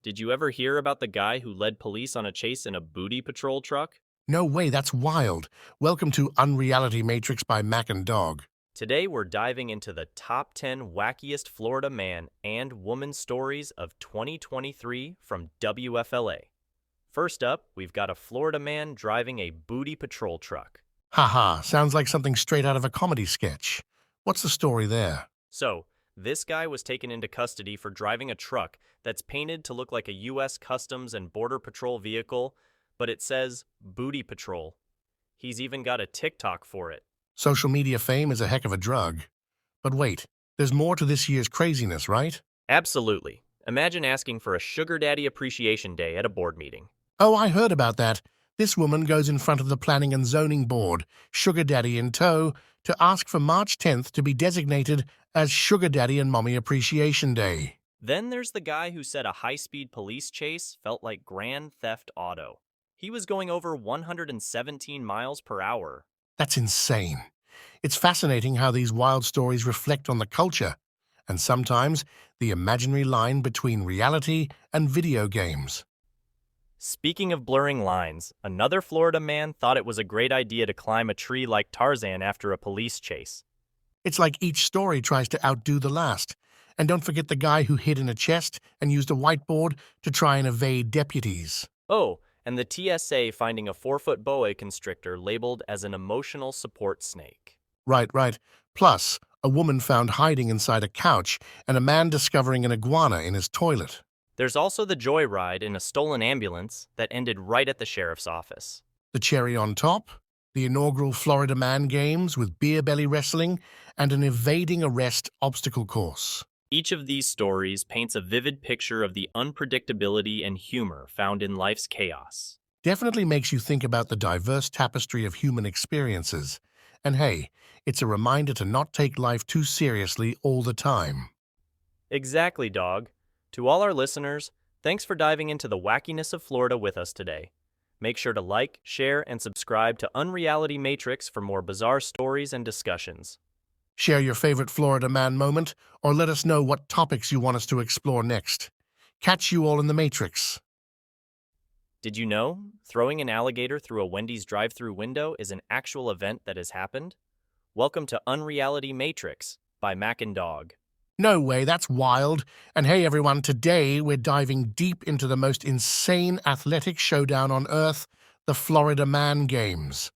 Did you ever hear about the guy who led police on a chase in a booty patrol truck? No way, that's wild. Welcome to Unreality Matrix by Mac and Dog. Today we're diving into the top 10 wackiest Florida man and woman stories of 2023 from WFLA. First up, we've got a Florida man driving a booty patrol truck. Haha, sounds like something straight out of a comedy sketch. What's the story there? So, this guy was taken into custody for driving a truck that's painted to look like a U.S. Customs and Border Patrol vehicle, but it says Booty Patrol. He's even got a TikTok for it. Social media fame is a heck of a drug. But wait, there's more to this year's craziness, right? Absolutely. Imagine asking for a Sugar Daddy Appreciation Day at a board meeting. Oh, I heard about that. This woman goes in front of the Planning and Zoning Board, Sugar Daddy in tow, to ask for March 10th to be designated as Sugar Daddy and Mommy Appreciation Day. Then there's the guy who said a high-speed police chase felt like Grand Theft Auto. He was going over 117 miles per hour. That's insane. It's fascinating how these wild stories reflect on the culture, and sometimes the imaginary line between reality and video games. Speaking of blurring lines, another Florida man thought it was a great idea to climb a tree like Tarzan after a police chase. It's like each story tries to outdo the last. And don't forget the guy who hid in a chest and used a whiteboard to try and evade deputies. Oh, and the TSA finding a 4-foot boa constrictor labeled as an emotional support snake. Right. Plus, a woman found hiding inside a couch and a man discovering an iguana in his toilet. There's also the joyride in a stolen ambulance that ended right at the sheriff's office. The cherry on top, the inaugural Florida Man Games with beer belly wrestling and an evading arrest obstacle course. Each of these stories paints a vivid picture of the unpredictability and humor found in life's chaos. Definitely makes you think about the diverse tapestry of human experiences. And hey, it's a reminder to not take life too seriously all the time. Exactly, dog. To all our listeners, thanks for diving into the wackiness of Florida with us today. Make sure to like, share, and subscribe to Unreality Matrix for more bizarre stories and discussions. Share your favorite Florida man moment, or let us know what topics you want us to explore next. Catch you all in the Matrix. Did you know throwing an alligator through a Wendy's drive-thru window is an actual event that has happened? Welcome to Unreality Matrix by Mac and Dog. No way, that's wild. And hey everyone, today we're diving deep into the most insane athletic showdown on Earth, the Florida Man Games.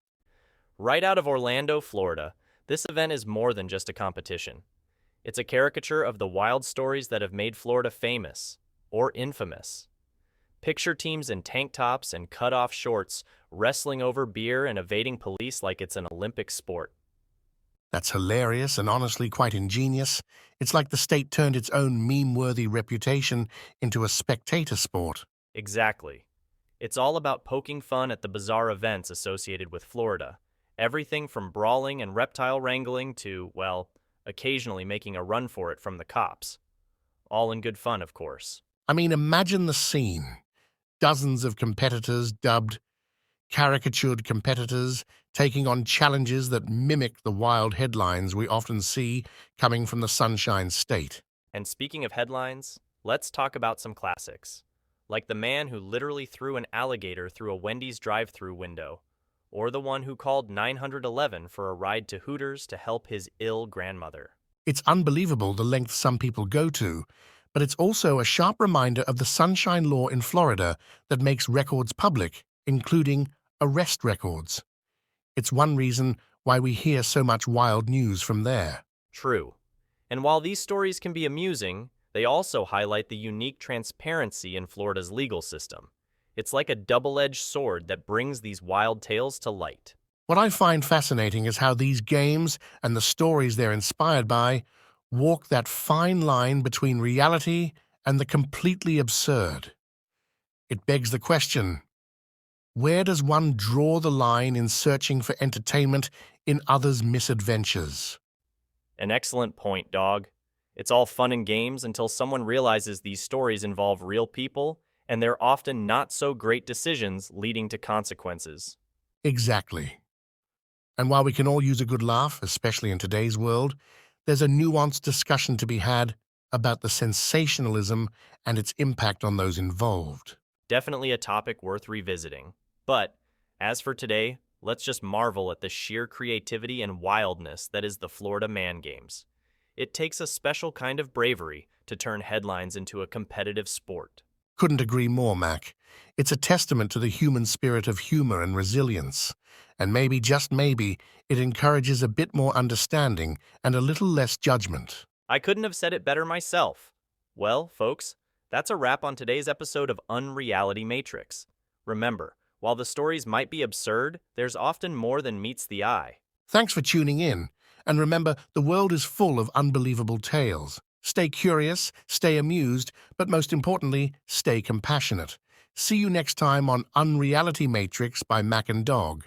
Right out of Orlando, Florida, this event is more than just a competition. It's a caricature of the wild stories that have made Florida famous, or infamous. Picture teams in tank tops and cut-off shorts wrestling over beer and evading police like it's an Olympic sport. That's hilarious and honestly quite ingenious. It's like the state turned its own meme-worthy reputation into a spectator sport. Exactly. It's all about poking fun at the bizarre events associated with Florida. Everything from brawling and reptile wrangling to, well, occasionally making a run for it from the cops. All in good fun, of course. I mean, imagine the scene. Dozens of competitors dubbed caricatured competitors taking on challenges that mimic the wild headlines we often see coming from the Sunshine State. And speaking of headlines, let's talk about some classics. Like the man who literally threw an alligator through a Wendy's drive-thru window, or the one who called 911 for a ride to Hooters to help his ill grandmother. It's unbelievable the lengths some people go to, but it's also a sharp reminder of the Sunshine Law in Florida that makes records public, including arrest records. It's one reason why we hear so much wild news from there. True. And while these stories can be amusing, they also highlight the unique transparency in Florida's legal system. It's like a double-edged sword that brings these wild tales to light. What I find fascinating is how these games and the stories they're inspired by walk that fine line between reality and the completely absurd. It begs the question, where does one draw the line in searching for entertainment in others' misadventures? An excellent point, dog. It's all fun and games until someone realizes these stories involve real people, and they're often not so great decisions leading to consequences. Exactly. And while we can all use a good laugh, especially in today's world, there's a nuanced discussion to be had about the sensationalism and its impact on those involved. Definitely a topic worth revisiting. But, as for today, let's just marvel at the sheer creativity and wildness that is the Florida Man Games. It takes a special kind of bravery to turn headlines into a competitive sport. Couldn't agree more, Mac. It's a testament to the human spirit of humor and resilience. And maybe, just maybe, it encourages a bit more understanding and a little less judgment. I couldn't have said it better myself. Well, folks, that's a wrap on today's episode of Unreality Matrix. Remember, while the stories might be absurd, there's often more than meets the eye. Thanks for tuning in. And remember, the world is full of unbelievable tales. Stay curious, stay amused, but most importantly, stay compassionate. See you next time on Unreality Matrix by Mac and Dog.